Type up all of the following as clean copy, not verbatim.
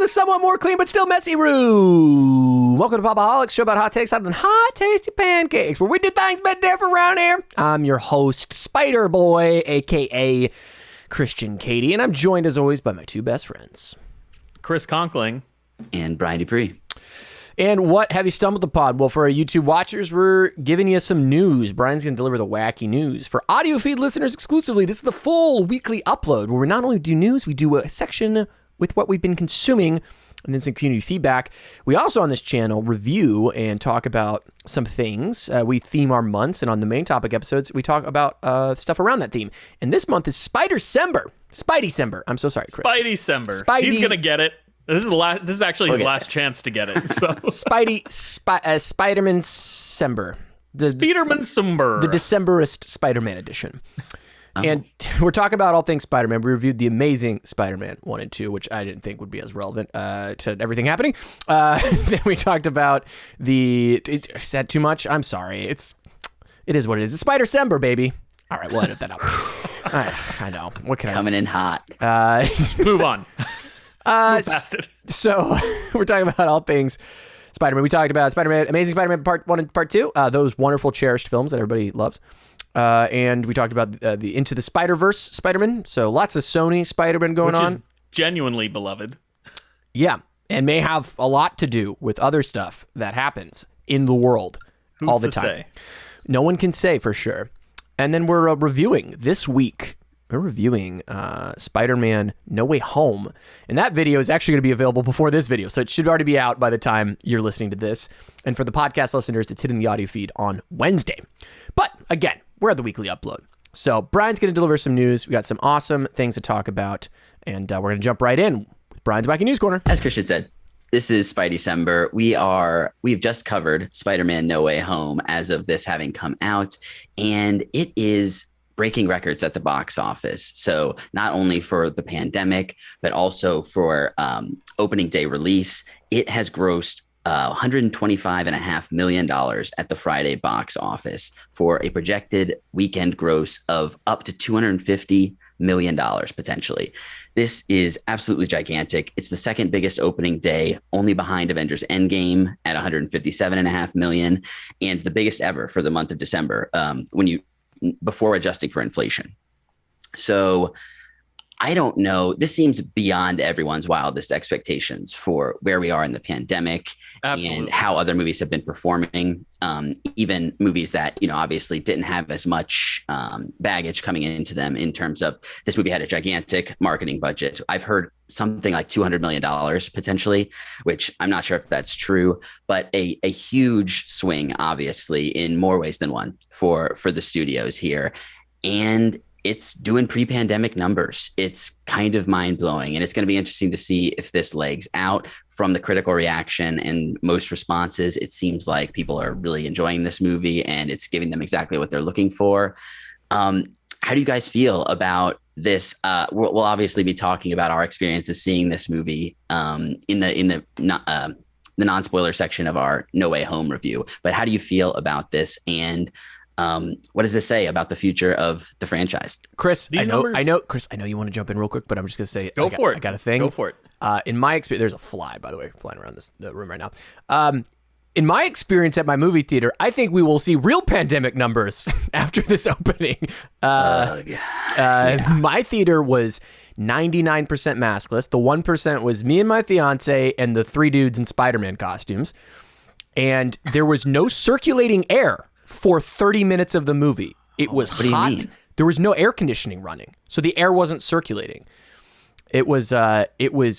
the somewhat more clean but still messy room. Welcome to Pop-O-Holics, show about hot takes, hot and hot tasty pancakes, where we do things a bit different around here. I'm your host, Spider Boy, aka Christian Katie, and I'm joined as always by my two best friends, Chris Conkling and Brian Dupree. And what have you stumbled upon? Well, for our YouTube watchers, we're giving you some news. Brian's going to deliver the wacky news. For audio feed listeners exclusively, this is the full weekly upload, where we not only do news, we do a section with what we've been consuming and then some community feedback. We also on this channel review and talk about some things. We theme our months, and on the main topic episodes, we talk about stuff around that theme. And this month is Spidey-cember. I'm so sorry, Chris. Spidey-cember. Spidey. He's gonna get it. This is actually his last chance to get it. So Spider-Man-cember. Spider-Man-cember. The Decemberist Spider-Man edition. And we're talking about all things Spider-Man. We reviewed the Amazing Spider-Man 1 and 2, which I didn't think would be as relevant to everything happening. Then we talked about is that too much? I'm sorry. It is what it is. It's Spider-Cember, baby. All right, we'll edit that out. I know. What can Coming in hot. Move on. Move past it. So we're talking about all things Spider-Man. We talked about Spider-Man, Amazing Spider-Man Part 1 and Part 2, those wonderful, cherished films that everybody loves. And we talked about the Into the Spider-Verse Spider-Man. So lots of Sony Spider-Man going on. Which is genuinely beloved. Yeah, and may have a lot to do with other stuff that happens in the world all the time. Say? No one can say for sure. And then we're reviewing this week. We're reviewing Spider-Man No Way Home. And that video is actually going to be available before this video. So it should already be out by the time you're listening to this. And for the podcast listeners, it's hitting the audio feed on Wednesday. But again, we're at the weekly upload. So Brian's going to deliver some news. We got some awesome things to talk about. And we're going to jump right in with Brian's Wacky News Corner. As Christian said, this is Spidey-cember. We've just covered Spider-Man No Way Home as of this having come out. And it is breaking records at the box office. So not only for the pandemic, but also for opening day release, it has grossed $125.5 million at the Friday box office for a projected weekend gross of up to $250 million potentially. This is absolutely gigantic. It's the second biggest opening day, only behind Avengers Endgame at $157.5 million, and the biggest ever for the month of December before adjusting for inflation. So I don't know. This seems beyond everyone's wildest expectations for where we are in the pandemic. Absolutely. And how other movies have been performing. Even movies that, obviously didn't have as much baggage coming into them in terms of this movie had a gigantic marketing budget. I've heard something like $200 million potentially, which I'm not sure if that's true, but a huge swing, obviously, in more ways than one for the studios here. And it's doing pre-pandemic numbers. It's kind of mind-blowing, and it's going to be interesting to see if this legs out. From the critical reaction and most responses, it seems like people are really enjoying this movie, and it's giving them exactly what they're looking for. How do you guys feel about this? We'll obviously be talking about our experiences seeing this movie in the non-spoiler section of our No Way Home review. But how do you feel about this? And what does this say about the future of the franchise? Chris, I know, Chris, I know you want to jump in real quick, but I'm just going to say, Go for it. I got a thing. Go for it. In my experience, there's a fly, by the way, flying around the room right now. In my experience at my movie theater, I think we will see real pandemic numbers after this opening. My theater was 99% maskless. The 1% was me and my fiance and the three dudes in Spider-Man costumes. And there was no circulating air for 30 minutes of the movie. It was hot. What do you mean? There was no air conditioning running, so the air wasn't circulating. It was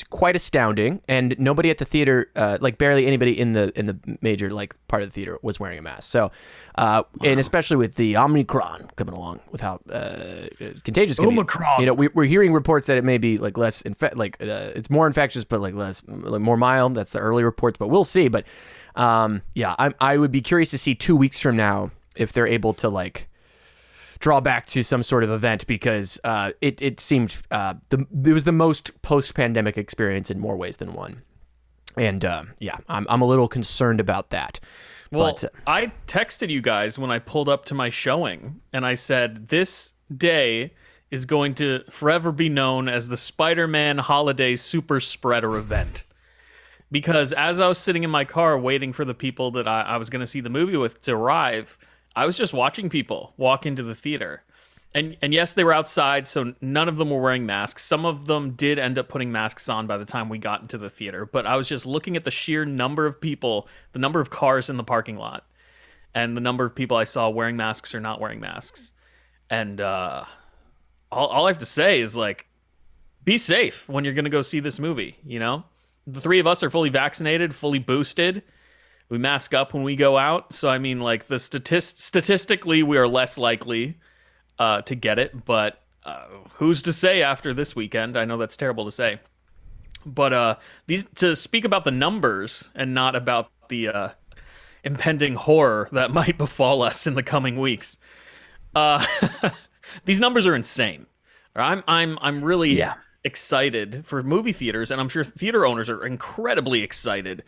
quite astounding, and nobody at the theater, barely anybody in the major part of the theater was wearing a mask. So, and especially with the Omicron coming along, with how contagious it can be. We're hearing reports that it may be less it's more infectious, but more mild. That's the early reports, but we'll see. But I would be curious to see 2 weeks from now if they're able to draw back to some sort of event, because it seemed it was the most post-pandemic experience in more ways than one. And I'm a little concerned about that. Well, I texted you guys when I pulled up to my showing, and I said, this day is going to forever be known as the Spider-Man Holiday Super Spreader event. because as I was sitting in my car waiting for the people that I was going to see the movie with to arrive, I was just watching people walk into the theater. And yes, they were outside, so none of them were wearing masks. Some of them did end up putting masks on by the time we got into the theater. But I was just looking at the sheer number of people, the number of cars in the parking lot, and the number of people I saw wearing masks or not wearing masks. And all I have to say is, like, be safe when you're going to go see this movie, you know? The three of us are fully vaccinated, fully boosted. We mask up when we go out. So, I mean, like, statistically, we are less likely to get it, but who's to say after this weekend? I know that's terrible to say, but to speak about the numbers and not about the impending horror that might befall us in the coming weeks. These numbers are insane. I'm really excited for movie theaters, and I'm sure theater owners are incredibly excited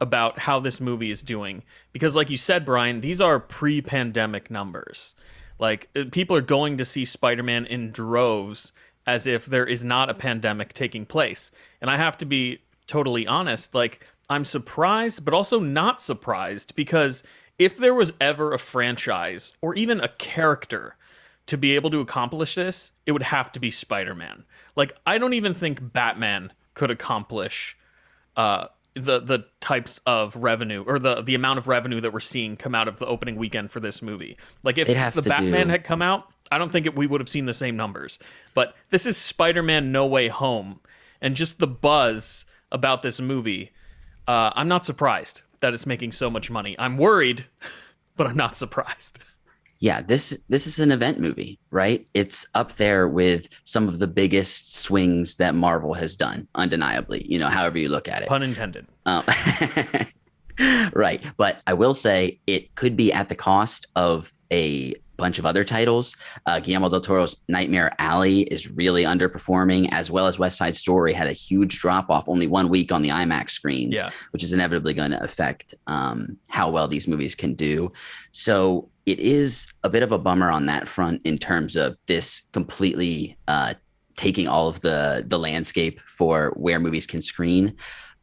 about how this movie is doing, because, like you said, Brian, these are pre-pandemic numbers. Like, people are going to see Spider-Man in droves as if there is not a pandemic taking place. And I have to be totally honest, like, I'm surprised, but also not surprised, because if there was ever a franchise or even a character to be able to accomplish this, it would have to be Spider-Man. Like, I don't even think Batman could accomplish the types of revenue, or the amount of revenue that we're seeing come out of the opening weekend for this movie. Like, if the Batman had come out, I don't think we would have seen the same numbers. But this is Spider-Man No Way Home, and just the buzz about this movie, I'm not surprised that it's making so much money. I'm worried, but I'm not surprised. Yeah, this is an event movie, right? It's up there with some of the biggest swings that Marvel has done, undeniably, you know, however you look at it. Pun intended. Right. But I will say it could be at the cost of a bunch of other titles. Guillermo del Toro's Nightmare Alley is really underperforming, as well as West Side Story had a huge drop off only 1 week on the IMAX screens, which is inevitably going to affect how well these movies can do. So it is a bit of a bummer on that front in terms of this completely taking all of the landscape for where movies can screen.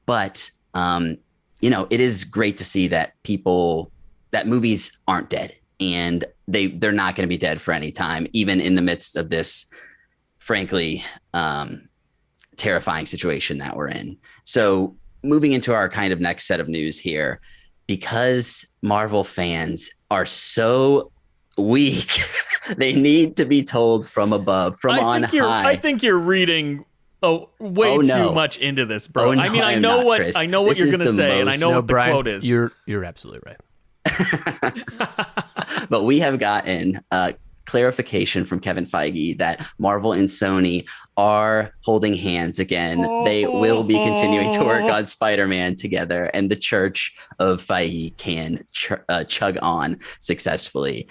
But, you know, it is great to see that movies aren't dead, and they're not going to be dead for any time, even in the midst of this, frankly, terrifying situation that we're in. So moving into our kind of next set of news here, because Marvel fans are so weak, they need to be told from above, from on high. I think you're reading way too much into this, bro. No, I mean, I know what you're going to say, and I know what the Brian, quote is. You're absolutely right. But we have gotten clarification from Kevin Feige that Marvel and Sony are holding hands again. They will be continuing to work on Spider-Man together, and the Church of Feige can chug on successfully.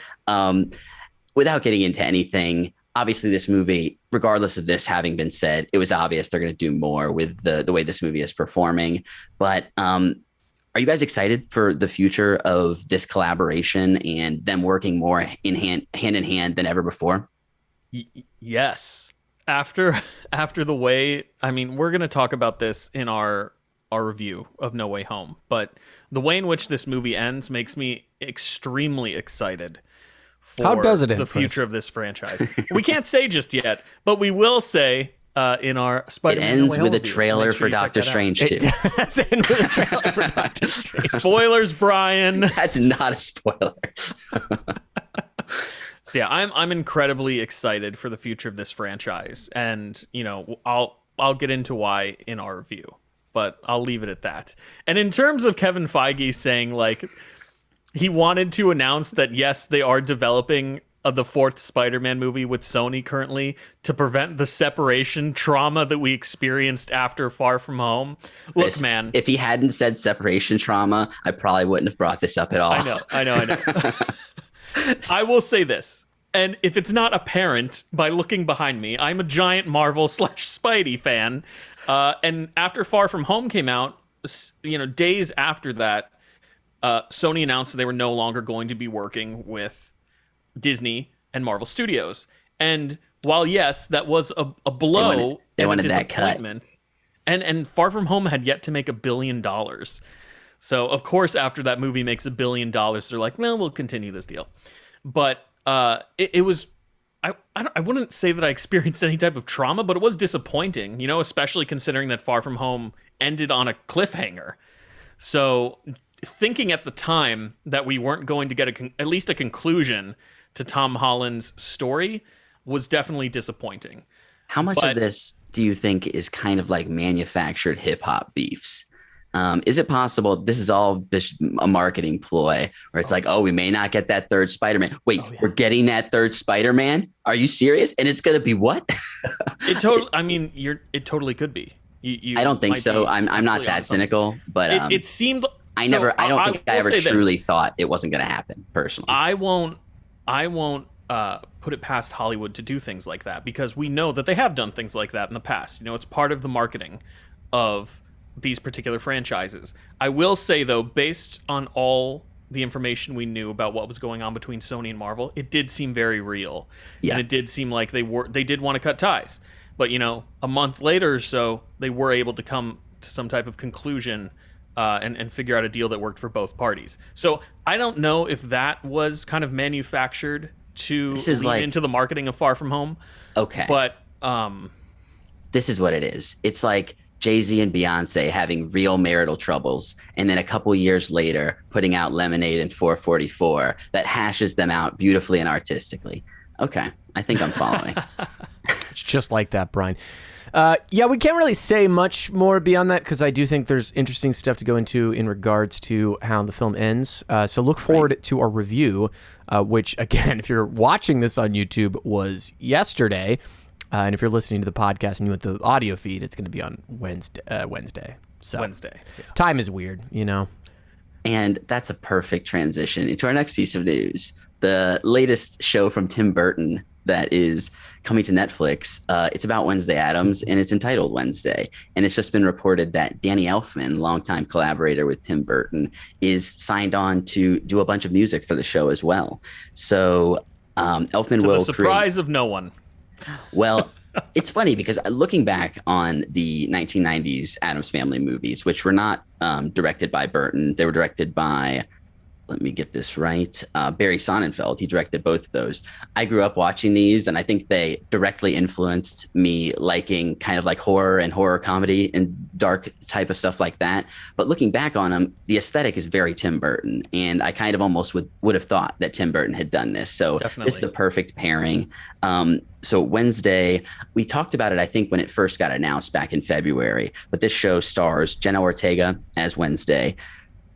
Without getting into anything, obviously this movie, regardless of this having been said, it was obvious they're going to do more with the way this movie is performing. But are you guys excited for the future of this collaboration and them working more hand in hand than ever before? Yes. After the way, I mean, we're going to talk about this in our review of No Way Home, but the way in which this movie ends makes me extremely excited for How does it end, the future of this franchise. We can't say just yet, but we will say in our Spider-Man. It ends with a trailer for Doctor Strange 2. It does end with a trailer for Doctor Strange. Spoilers, Brian. That's not a spoiler. So yeah, I'm incredibly excited for the future of this franchise, and you know, I'll get into why in our review, but I'll leave it at that. And in terms of Kevin Feige saying, like, he wanted to announce that yes, they are developing the fourth Spider-Man movie with Sony currently to prevent the separation trauma that we experienced after Far From Home. Look, man, if he hadn't said separation trauma, I probably wouldn't have brought this up at all. I know. I will say this, and if it's not apparent by looking behind me, I'm a giant Marvel / Spidey fan. And after Far From Home came out, you know, days after that, Sony announced that they were no longer going to be working with Disney and Marvel Studios. And while yes, that was a blow, they wanted and a that cut. disappointment, And Far From Home had yet to make $1 billion. So of course, after that movie makes $1 billion, they're like, well, we'll continue this deal. But it was, I wouldn't say that I experienced any type of trauma, but it was disappointing, you know, especially considering that Far From Home ended on a cliffhanger. So thinking at the time that we weren't going to get at least a conclusion to Tom Holland's story was definitely disappointing. How much of this do you think is kind of like manufactured hip hop beefs? Is it possible this is all a marketing ploy where it's like, oh, we may not get that third Spider-Man. Wait, we're getting that third Spider-Man? Are you serious? And it's going to be what? It totally could be. I don't think so. I'm not that cynical, but it seemed. I don't think I ever truly thought it wasn't going to happen personally. I won't put it past Hollywood to do things like that, because we know that they have done things like that in the past. You know, it's part of the marketing of these particular franchises. I will say, though, based on all the information we knew about what was going on between Sony and Marvel, it did seem very real. Yeah. And it did seem like they did want to cut ties. But, you know, a month later or so, they were able to come to some type of conclusion and figure out a deal that worked for both parties. So I don't know if that was kind of manufactured to lean into the marketing of Far From Home. Okay. But this is what it is. It's like Jay-Z and Beyonce having real marital troubles, and then a couple years later putting out Lemonade and 444 that hashes them out beautifully and artistically. Okay, I think I'm following. It's just like that, Brian. Yeah, we can't really say much more beyond that because I do think there's interesting stuff to go into in regards to how the film ends. So look forward to our review, which, again, if you're watching this on YouTube, was yesterday. And if you're listening to the podcast and you want the audio feed, it's going to be on Wednesday. So Wednesday. Yeah. Time is weird, you know. And that's a perfect transition into our next piece of news. The latest show from Tim Burton that is coming to Netflix. It's about Wednesday Addams, and it's entitled Wednesday. And it's just been reported that Danny Elfman, longtime collaborator with Tim Burton, is signed on to do a bunch of music for the show as well. So Elfman will, to the surprise of no one. Well, it's funny because looking back on the 1990s Addams Family movies, which were not directed by Burton, they were directed by, let me get this right, Barry Sonnenfeld. He directed both of those. I grew up watching these, and I think they directly influenced me liking kind of like horror and horror comedy and dark type of stuff like that. But looking back on them, the aesthetic is very Tim Burton, and I kind of almost would have thought that Tim Burton had done this. So Definitely. This is a perfect pairing. So Wednesday, we talked about it, I think, when it first got announced back in February. But this show stars Jenna Ortega as Wednesday,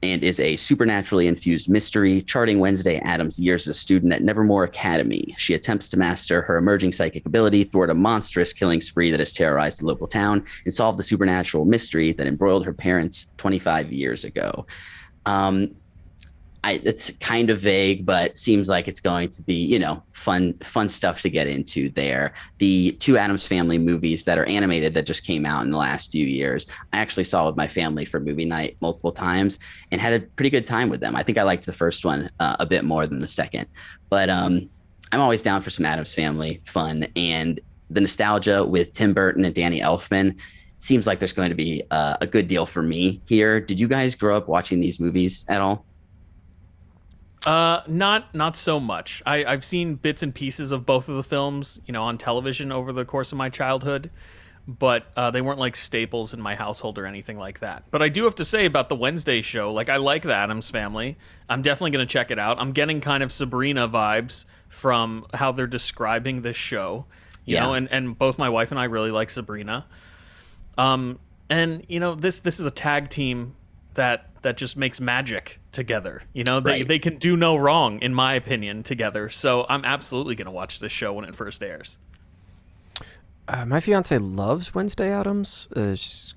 and is a supernaturally infused mystery charting Wednesday Addams' years as a student at Nevermore Academy. She attempts to master her emerging psychic ability, thwart a monstrous killing spree that has terrorized the local town, and solve the supernatural mystery that embroiled her parents 25 years ago. It's kind of vague, but seems like it's going to be, you know, fun stuff to get into there. The two Addams Family movies that are animated that just came out in the last few years, I actually saw with my family for movie night multiple times and had a pretty good time with them. I think I liked the first one a bit more than the second, but I'm always down for some Addams Family fun, and the nostalgia with Tim Burton and Danny Elfman. It seems like there's going to be a good deal for me here. Did you guys grow up watching these movies at all? Not so much. I've seen bits and pieces of both of the films, you know, on television over the course of my childhood, but they weren't like staples in my household or anything like that. But I do have to say about the Wednesday show, like, I like the Addams Family. I'm definitely going to check it out. I'm getting kind of Sabrina vibes from how they're describing this show, you know, and both my wife and I really like Sabrina. And you know, this is a tag team that just makes magic together. You know, they can do no wrong, in my opinion, together. So I'm absolutely going to watch this show when it first airs. My fiance loves Wednesday Addams. She's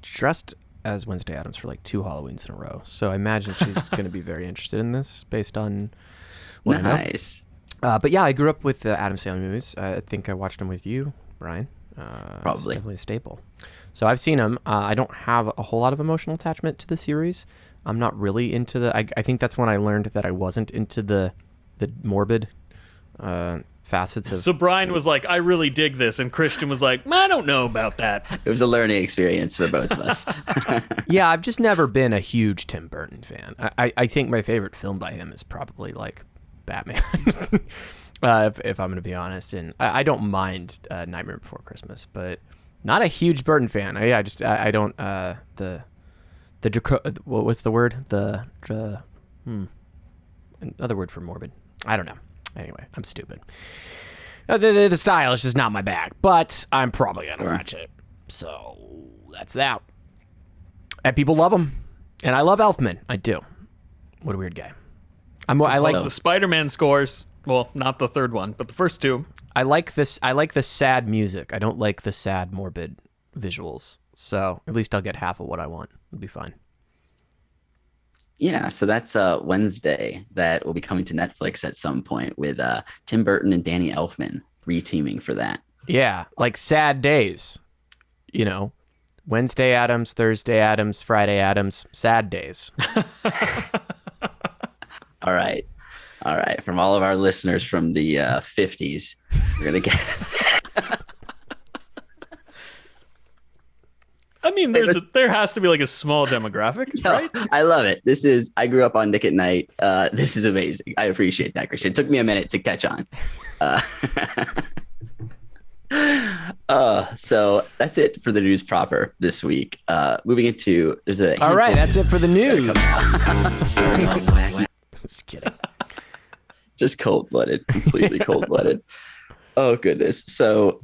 dressed as Wednesday Addams for like 2 Halloweens in a row. So I imagine she's going to be very interested in this based on what I know. Nice. But yeah, I grew up with the Addams Family movies. I think I watched them with you, Brian. Probably. It's definitely a staple. So I've seen them. I don't have a whole lot of emotional attachment to the series. I'm not really into I think that's when I learned that I wasn't into the morbid facets of. So Brian was like, I really dig this. And Christian was like, I don't know about that. It was a learning experience for both of us. Yeah, I've just never been a huge Tim Burton fan. I think my favorite film by him is probably like Batman, if I'm going to be honest. And I don't mind Nightmare Before Christmas, but not a huge Burton fan. I don't. What's the word? Another word for morbid. I don't know. Anyway, I'm stupid. The style is just not my bag, but I'm probably going to watch it. So that's that. And people love him. And I love Elfman. I do. What a weird guy. I like the Spider-Man scores. Well, not the third one, but the first two. I like this. I like the sad music. I don't like the sad, morbid visuals. So at least I'll get half of what I want. It'll be fine. Yeah, so that's Wednesday that will be coming to Netflix at some point with Tim Burton and Danny Elfman reteaming for that. Yeah, like sad days. You know, Wednesday Addams, Thursday Addams, Friday Addams, sad days. All right. From all of our listeners from the 50s, we're going to get... I mean, there has to be like a small demographic, right? I love it. I grew up on Nick at Night. This is amazing. I appreciate that, Christian. It took me a minute to catch on. So that's it for the news proper this week. Moving into, all right, that's it for the news. Just kidding. Just cold-blooded, completely cold-blooded. Oh, goodness. So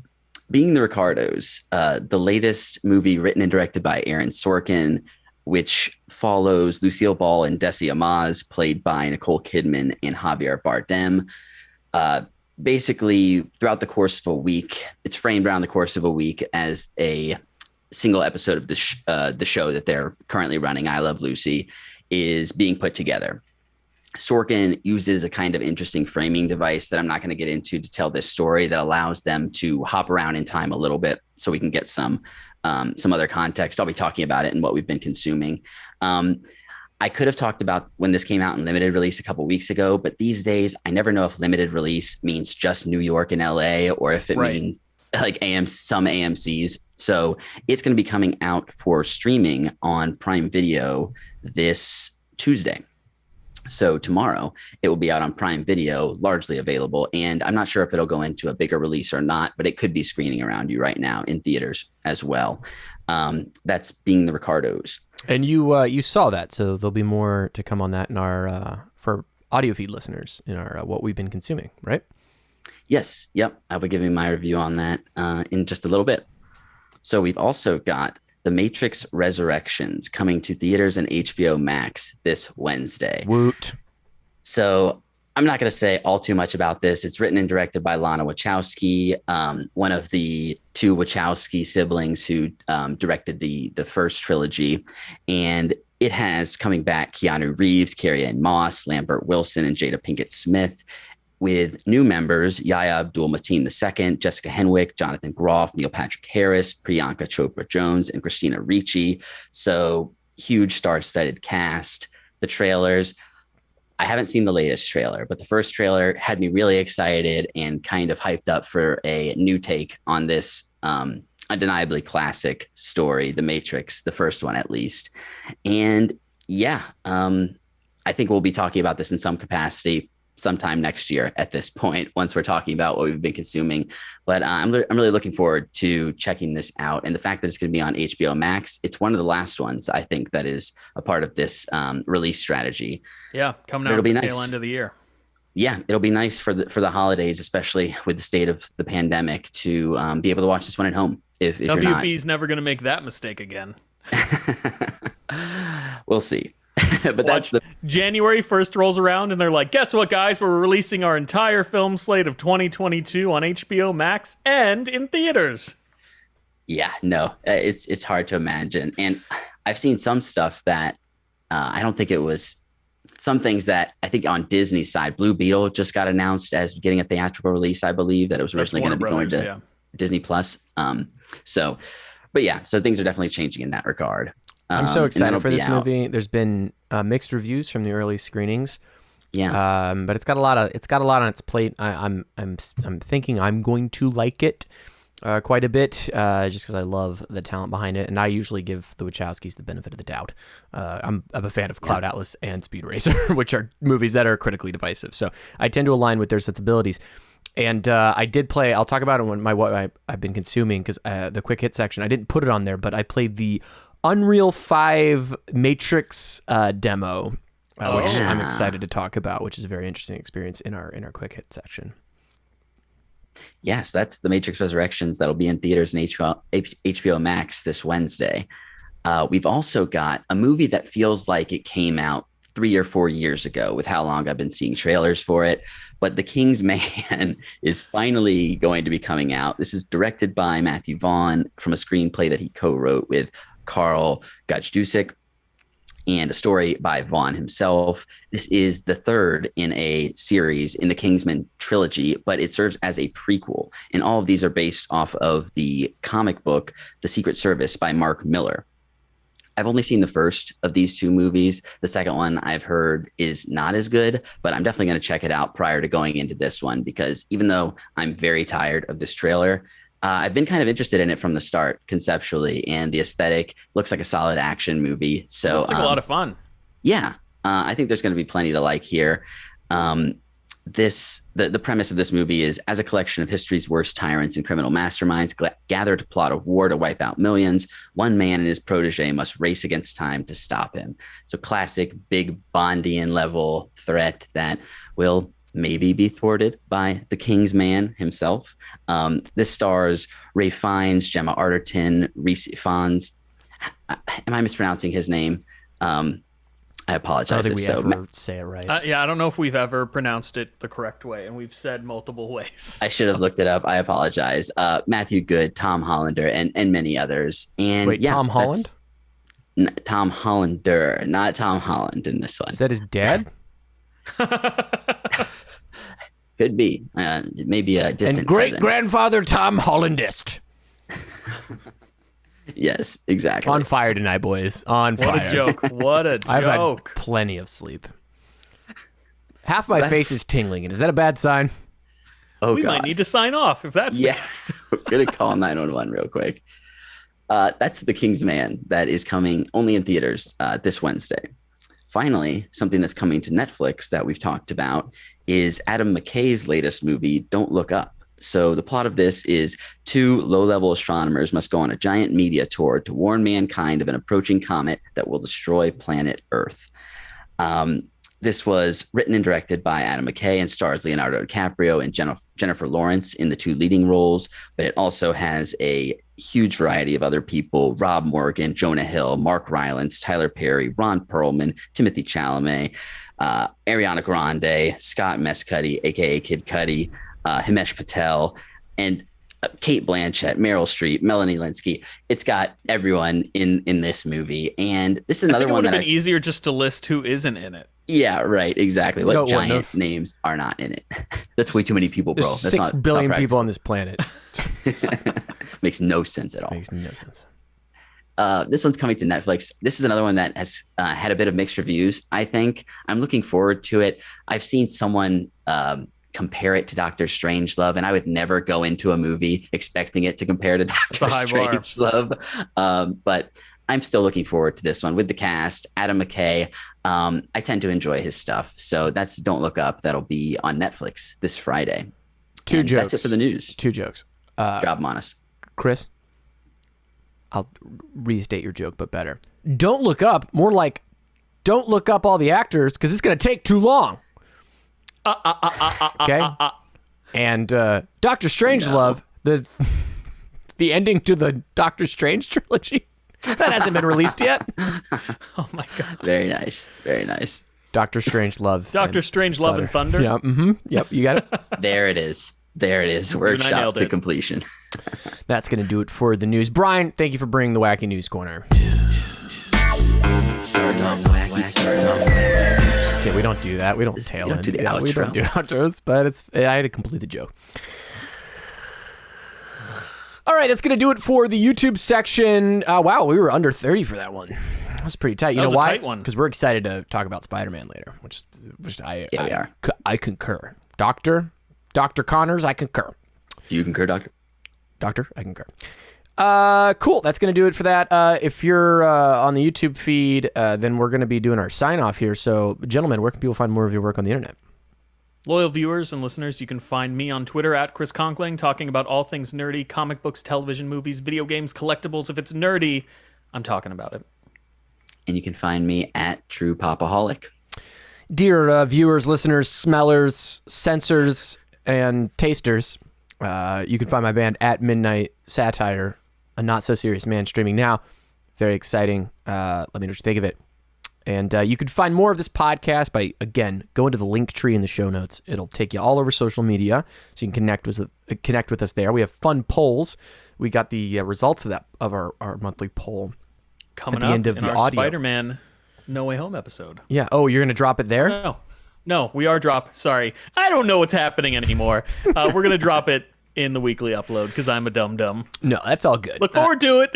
being the Ricardos, the latest movie written and directed by Aaron Sorkin, which follows Lucille Ball and Desi Amaz, played by Nicole Kidman and Javier Bardem. Basically, throughout the course of a week, it's framed around the course of a week as a single episode of the show that they're currently running, I Love Lucy, is being put together. Sorkin uses a kind of interesting framing device that I'm not going to get into to tell this story that allows them to hop around in time a little bit so we can get some other context. I'll be talking about it and what we've been consuming. I could have talked about when this came out in limited release a couple weeks ago, but these days I never know if limited release means just New York and LA or if it means like some AMCs. So it's going to be coming out for streaming on Prime Video this Tuesday. So tomorrow it will be out on Prime Video, largely available. And I'm not sure if it'll go into a bigger release or not, but it could be screening around you right now in theaters as well. That's being the Ricardos. And you saw that, so there'll be more to come on that in our for audio feed listeners in our what we've been consuming, right? Yes. Yep. I'll be giving my review on that in just a little bit. So we've also got The Matrix Resurrections coming to theaters and HBO Max this Wednesday. Woot. So I'm not going to say all too much about this. It's written and directed by Lana Wachowski, one of the two Wachowski siblings who directed the first trilogy. And it has coming back Keanu Reeves, Carrie-Anne Moss, Lambert Wilson, and Jada Pinkett Smith, with new members Yahya Abdul-Mateen II, Jessica Henwick, Jonathan Groff, Neil Patrick Harris, Priyanka Chopra Jones, and Christina Ricci. So huge star-studded cast. The trailers, I haven't seen the latest trailer, but the first trailer had me really excited and kind of hyped up for a new take on this undeniably classic story, The Matrix, the first one at least. And yeah, I think we'll be talking about this in some capacity sometime next year at this point, once we're talking about what we've been consuming. But I'm really looking forward to checking this out. And the fact that it's going to be on HBO Max, it's one of the last ones, I think, that is a part of this release strategy. Yeah, coming out at the tail end of the year. Yeah, it'll be nice for the holidays, especially with the state of the pandemic, to be able to watch this one at home. If you're not. WB's never going to make that mistake again. We'll see. But that's January 1st rolls around and they're like, guess what, guys? We're releasing our entire film slate of 2022 on HBO Max and in theaters. Yeah, no, it's hard to imagine. And I've seen some stuff that I don't think it was some things that I think on Disney's side, Blue Beetle just got announced as getting a theatrical release. I believe that it was originally going to be going to Disney Plus. So things are definitely changing in that regard. I'm so excited for this movie. There's been mixed reviews from the early screenings. Yeah. But it's got a lot on its plate. I'm thinking I'm going to like it quite a bit, just because I love the talent behind it, and I usually give the Wachowskis the benefit of the doubt. I'm a fan of Cloud Atlas and Speed Racer, which are movies that are critically divisive, so I tend to align with their sensibilities. And I did play. I'll talk about it when I've been consuming, because the quick hit section, I didn't put it on there, but I played the Unreal 5 Matrix demo, which I'm excited to talk about, which is a very interesting experience in our quick hit section. Yes, that's the Matrix Resurrections that'll be in theaters and HBO Max this Wednesday. We've also got a movie that feels like it came out 3 or 4 years ago with how long I've been seeing trailers for it. But The King's Man is finally going to be coming out. This is directed by Matthew Vaughn from a screenplay that he co-wrote with Karl Gajdusic and a story by Vaughn himself. This is the third in a series in the Kingsman trilogy, but it serves as a prequel. And all of these are based off of the comic book, The Secret Service by Mark Miller. I've only seen the first of these two movies. The second one I've heard is not as good, but I'm definitely going to check it out prior to going into this one, because even though I'm very tired of this trailer, I've been kind of interested in it from the start conceptually, and the aesthetic looks like a solid action movie. So looks like a lot of fun. Yeah, I think there's going to be plenty to like here. The premise of this movie is, as a collection of history's worst tyrants and criminal masterminds gather to plot a war to wipe out millions, one man and his protege must race against time to stop him. So classic big Bondian level threat that will maybe be thwarted by the King's Man himself. This stars Ray Fiennes, Gemma Arterton, Reese Ifans. Am I mispronouncing his name? I apologize. I don't think we ever say it right. Yeah, I don't know if we've ever pronounced it the correct way, and we've said multiple ways. I should have looked it up. I apologize. Matthew Good, Tom Hollander, and many others. And wait, Tom Holland? Tom Hollander, not Tom Holland in this one. Is that his dad? Could be. Maybe a distant and great-grandfather Tom Hollandist. Yes, exactly. On fire tonight, boys. On fire. What a joke. What a joke. I've had plenty of sleep. Half my face is tingling, and is that a bad sign? Oh, we God. might need to sign off if that's the case. We're going to call 911 real quick. That's The King's Man that is coming only in theaters this Wednesday. Finally, something that's coming to Netflix that we've talked about is Adam McKay's latest movie, Don't Look Up. So the plot of this is two low-level astronomers must go on a giant media tour to warn mankind of an approaching comet that will destroy planet Earth. This was written and directed by Adam McKay and stars Leonardo DiCaprio and Jennifer Lawrence in the two leading roles, but it also has a huge variety of other people: Rob Morgan, Jonah Hill, Mark Rylance, Tyler Perry, Ron Perlman, Timothy Chalamet, Ariana Grande, Scott Mescudi, aka Kid Cudi, Himesh Patel, and Kate Blanchett, Meryl Streep, Melanie Linsky. It's got everyone in this movie, and this is another one that would have been easier just to list who isn't in it. Yeah, right, exactly. What giant names are not in it? That's way too many people, bro. There's That's 6 billion people on this planet. Makes no sense at all. Makes no sense. This one's coming to Netflix. This is another one that has had a bit of mixed reviews, I think. I'm looking forward to it. I've seen someone compare it to Doctor Strangelove, and I would never go into a movie expecting it to compare to Doctor Strangelove. But I'm still looking forward to this one with the cast, Adam McKay. I tend to enjoy his stuff. So that's Don't Look Up. That'll be on Netflix this Friday. Two jokes. That's it for the news. 2 jokes. Drop them on us. Chris, I'll restate your joke, but better. Don't look up. More like, don't look up all the actors, because it's going to take too long. Okay? And Doctor Strangelove, the ending to the Doctor Strange trilogy, that hasn't been released yet. Oh my God. Very nice. Very nice. Doctor Strangelove. Doctor Strangelove and Thunder. Yeah. Mm-hmm. Yep. You got it. There it is. There it is. Workshop to completion. That's going to do it for the news. Brian, thank you for bringing the Wacky News Corner. Okay, we don't do that. We don't tail end. Do the outro. We don't do outros, but I had to complete the joke. All right, that's going to do it for the YouTube section. Wow, we were under 30 for that one. was pretty tight. You That know was a why? tight one. Because we're excited to talk about Spider-Man later, which We are. I concur. Dr. Connors, I concur. Do you concur, Doctor? Doctor, I concur. Cool. That's going to do it for that. If you're on the YouTube feed, then we're going to be doing our sign-off here. So, gentlemen, where can people find more of your work on the internet? Loyal viewers and listeners, you can find me on Twitter at Chris Conkling, talking about all things nerdy, comic books, television, movies, video games, collectibles. If it's nerdy, I'm talking about it. And you can find me at True Pop-O-Holic. Dear viewers, listeners, smellers, sensors, and tasters, you can find my band at Midnight Satire, a not-so-serious man streaming now. Very exciting. Let me know what you think of it. And you can find more of this podcast by, again, going to the link tree in the show notes. It'll take you all over social media, so you can connect with us there. We have fun polls. We got the results of our monthly poll Coming at the up in our audio. Spider-Man No Way Home episode. Yeah. Oh, you're going to drop it there? No, we are Sorry. I don't know what's happening anymore. We're going to drop it in the weekly upload because I'm a dum-dum. No, that's all good. Look forward to it.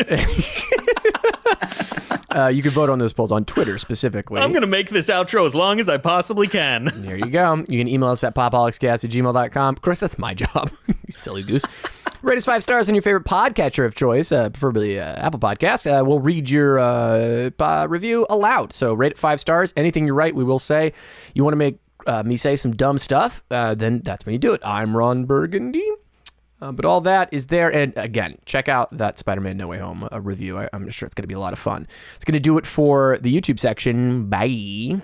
You can vote on those polls on Twitter specifically. I'm going to make this outro as long as I possibly can. There you go. You can email us at popholicscast@gmail.com. Of course, that's my job. You silly goose. Rate us 5 stars on your favorite podcatcher of choice, preferably Apple Podcasts. We'll read your review aloud. So rate it 5 stars. Anything you write, we will say. You want to make me say some dumb stuff, then that's when you do it. I'm Ron Burgundy. But all that is there. And again, check out that Spider-Man No Way Home review. I'm sure it's going to be a lot of fun. It's going to do it for the YouTube section. Bye.